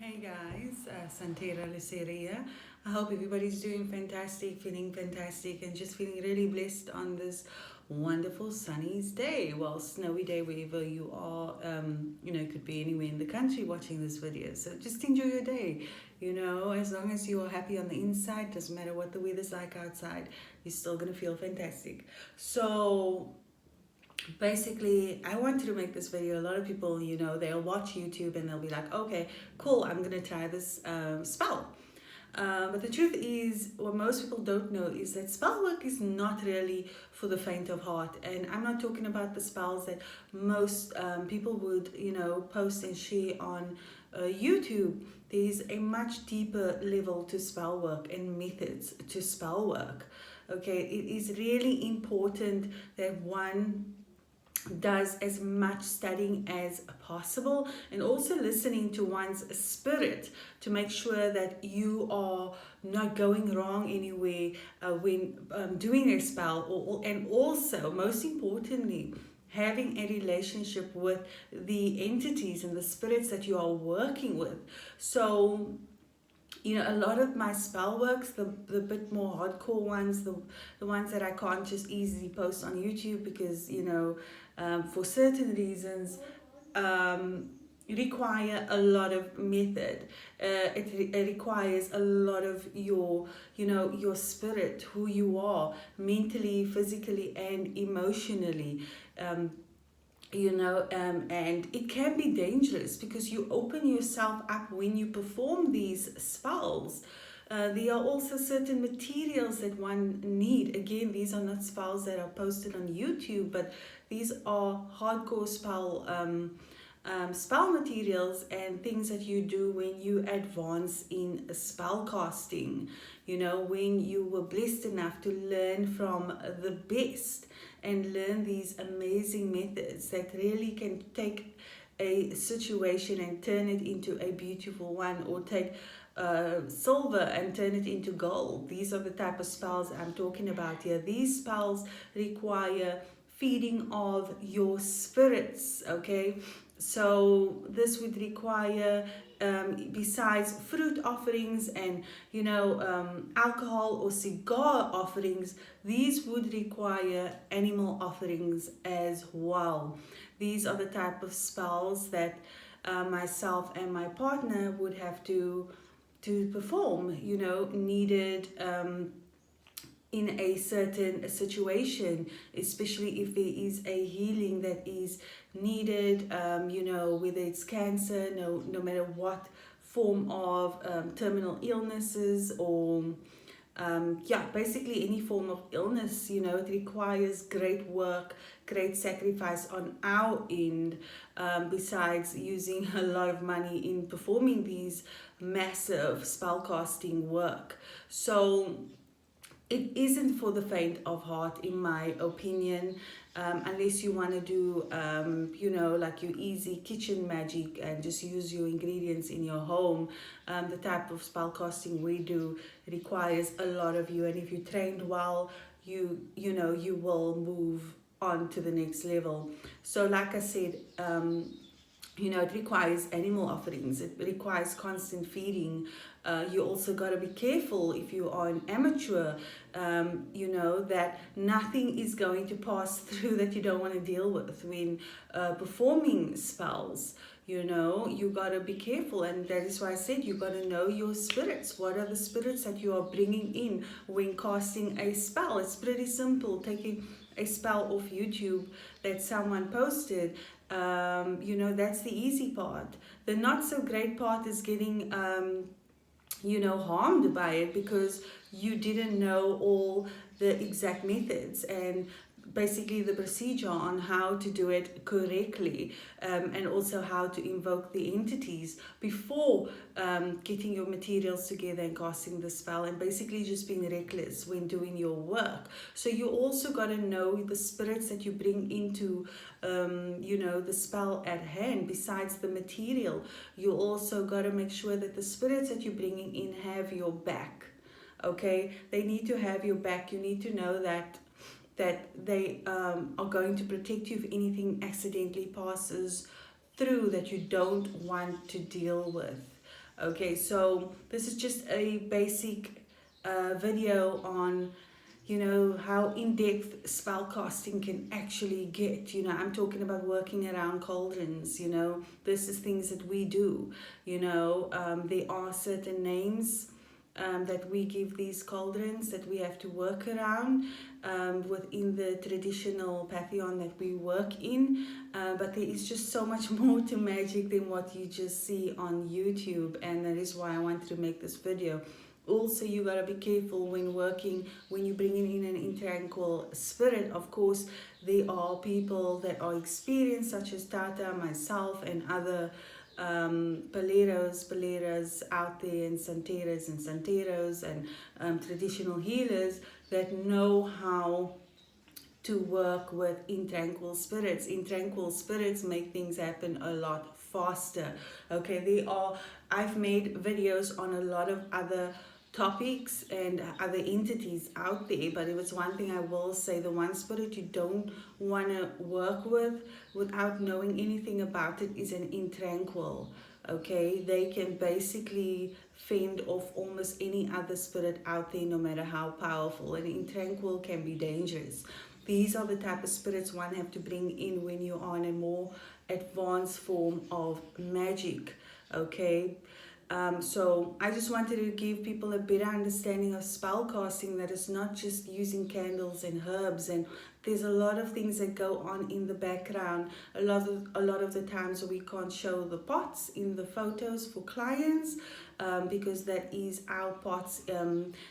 Hey guys, Santeria. I hope everybody's doing fantastic, feeling fantastic, and just feeling really blessed on this wonderful sunny day. Well, snowy day wherever you are. It could be anywhere in the country watching this video. So just enjoy your day. As long as you're happy on the inside, doesn't matter what the weather's like outside, you're still gonna feel fantastic. So basically I wanted to make this video. A lot of people, they'll watch YouTube and they'll be like, okay, cool, I'm gonna try this spell. But the truth is, what most people don't know is that spell work is not really for the faint of heart. And I'm not talking about the spells that most people would, post and share on YouTube. There's a much deeper level to spell work and methods to spell work. Okay, it is really important that one does as much studying as possible, and also listening to one's spirit to make sure that you are not going wrong anywhere when doing a spell, and also most importantly having a relationship with the entities and the spirits that you are working with. So a lot of my spell works, the bit more hardcore ones, the ones that I can't just easily post on YouTube because, for certain reasons, require a lot of method. It requires a lot of your spirit, who you are, mentally, physically, and emotionally. And it can be dangerous because you open yourself up when you perform these spells. There are also certain materials that one need. Again, these are not spells that are posted on YouTube, but these are hardcore spell materials and things that you do when you advance in spell casting. When you were blessed enough to learn from the best and learn these amazing methods that really can take a situation and turn it into a beautiful one, or take silver and turn it into gold. These are the type of spells I'm talking about here. These spells require feeding of your spirits, okay? So this would require, besides fruit offerings and alcohol or cigar offerings, these would require animal offerings as well. These are the type of spells that myself and my partner would have to perform, needed in a certain situation, especially if there is a healing that is needed, whether it's cancer, no matter what form of terminal illnesses, or basically any form of illness. It requires great work, great sacrifice on our end, besides using a lot of money in performing these massive spellcasting work. So it isn't for the faint of heart, in my opinion, unless you want to do, like your easy kitchen magic and just use your ingredients in your home. The type of spellcasting we do requires a lot of you, and if you're trained well, you will move on to the next level. So like I said, it requires animal offerings. It requires constant feeding. You also got to be careful if you are an amateur, that nothing is going to pass through that you don't want to deal with when performing spells. You got to be careful, and that is why I said you got to know your spirits. What are the spirits that you are bringing in when casting a spell? It's pretty simple. Taking a spell off YouTube that someone posted, that's the easy part. The not so great part is getting harmed by it because you didn't know all the exact methods and basically the procedure on how to do it correctly, and also how to invoke the entities before getting your materials together and casting the spell, and basically just being reckless when doing your work. So you also got to know the spirits that you bring into the spell at hand. Besides the material, you also got to make sure that the spirits that you're bringing in have your back. Okay, they need to have your back. You need to know that they are going to protect you if anything accidentally passes through that you don't want to deal with. Okay, so this is just a basic video on, you know, how in-depth spell casting can actually get. You know, I'm talking about working around cauldrons. You know, this is things that we do. You know, there are certain names that we give these cauldrons that we have to work around within the traditional pantheon that we work in. But there is just so much more to magic than what you just see on YouTube, and that is why I wanted to make this video. Also, you gotta be careful when working, when you're bringing in an intranquil spirit. Of course, there are people that are experienced, such as Tata, myself, and other paleras out there, and santeros, and traditional healers that know how to work with intranquil spirits. Intranquil spirits make things happen a lot faster. Okay, I've made videos on a lot of other topics and other entities out there, but it was one thing I will say: the one spirit you don't want to work with without knowing anything about it is an intranquil. Okay, they can basically fend off almost any other spirit out there, no matter how powerful. And intranquil can be dangerous. These are the type of spirits one have to bring in when you are in a more advanced form of magic. Okay, so I just wanted to give people a better understanding of spell casting, that it's not just using candles and herbs, and there's a lot of things that go on in the background. A lot of the times we can't show the pots in the photos for clients because that is our pots.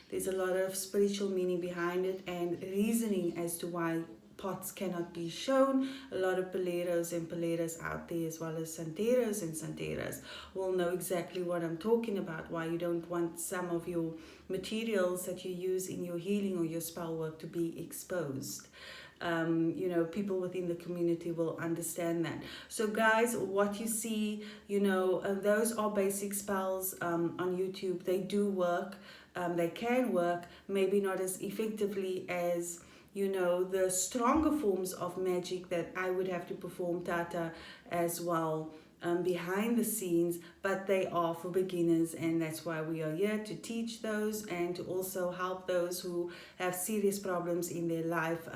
There's a lot of spiritual meaning behind it and reasoning as to why pots cannot be shown. A lot of paleros and paleras out there, as well as santeros and santeras, will know exactly what I'm talking about, why you don't want some of your materials that you use in your healing or your spell work to be exposed. You know, people within the community will understand that. So guys, what you see, you know, those are basic spells on YouTube. They do work. They can work, maybe not as effectively as, you know, the stronger forms of magic that I would have to perform Tata as well behind the scenes, but they are for beginners, and that's why we are here to teach those and to also help those who have serious problems in their life,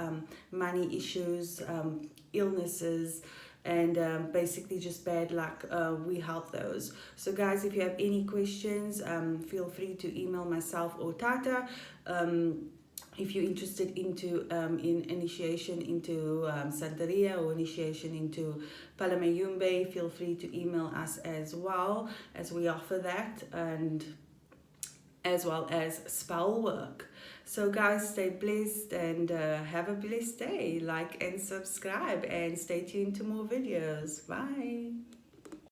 money issues, illnesses, and basically just bad luck. We help those. So guys, if you have any questions, feel free to email myself or Tata. If you're interested into in initiation into Santeria or initiation into Palo Mayombe, feel free to email us as well, as we offer that, and as well as spell work. So guys, stay blessed and have a blessed day. Like and subscribe, and stay tuned to more videos. Bye.